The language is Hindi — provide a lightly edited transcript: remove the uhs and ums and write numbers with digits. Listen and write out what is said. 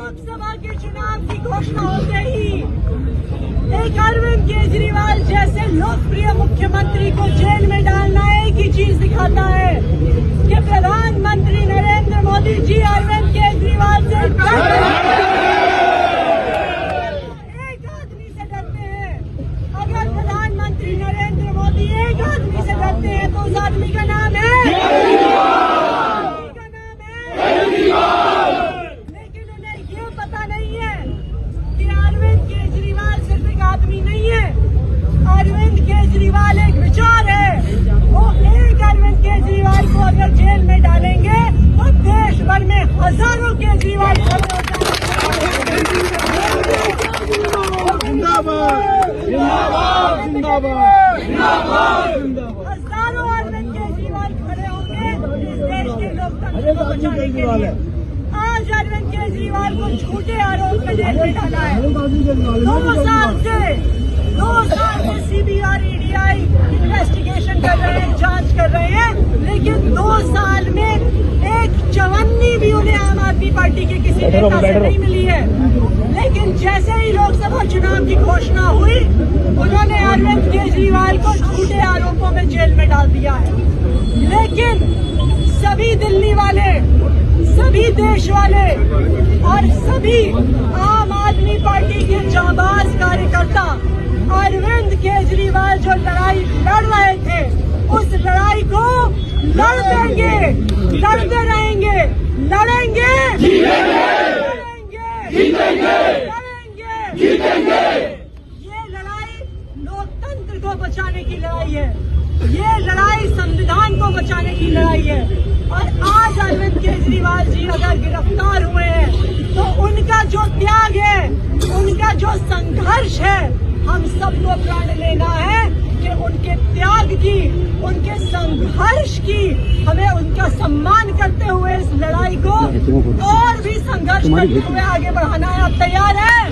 लोकसभा के चुनाव की घोषणा होते ही एक अरविंद केजरीवाल जैसे लोकप्रिय मुख्यमंत्री को जेल में डालना एक ही चीज दिखाता है कि प्रधानमंत्री नरेंद्र मोदी जी अरविंद केजरीवाल से एक आदमी से डरते हैं। अगर प्रधानमंत्री नरेंद्र मोदी एक आदमी से डरते हैं तो उस आदमी का नाम है लेकिन उन्हें ये पता नहीं है कि अरविंद केजरीवाल सिर्फ एक आदमी नहीं है। अरविंद केजरीवाल एक विचार है। वो एक अरविंद केजरीवाल को अगर जेल में डालेंगे तो देश भर में हजारों केजरीवाल खड़े हो जाएंगे। हजारों अरविंद केजरीवाल खड़े होंगे इस देश के लोकतंत्र को बचाने के लिए। आज अरविंद केजरीवाल को झूठे आरोप में जेल में डाला है। 2 साल से सीबीआई ईडीआई इन्वेस्टिगेशन कर रहे हैं, जांच कर रहे हैं, लेकिन 2 साल में एक चवन्नी भी उन्हें आम आदमी पार्टी के किसी नेता से नहीं मिली है। लेकिन जैसे ही लोकसभा चुनाव की घोषणा हुई उन्होंने अरविंद केजरीवाल को झूठे आरोपों में जेल में डाल दिया है। लेकिन सभी दिल्ली वाले, सभी देश वाले और सभी आम आदमी पार्टी के जांबाज कार्यकर्ता अरविंद केजरीवाल जो लड़ाई लड़ रहे थे उस लड़ाई को लड़ देंगे, लड़ते रहेंगे, लड़ेंगे, लड़ेंगे। ये लड़ाई लोकतंत्र को बचाने की लड़ाई है। ये लड़ाई संविधान को बचाने की लड़ाई है। और आज अरविंद केजरीवाल जी अगर गिरफ्तार हुए हैं तो उनका जो त्याग है, उनका जो संघर्ष है, हम सबको प्रण लेना है कि उनके त्याग की, उनके संघर्ष की, हमें उनका सम्मान करते हुए इस लड़ाई को और भी संघर्ष करते हुए आगे बढ़ाना है। आप तैयार हैं?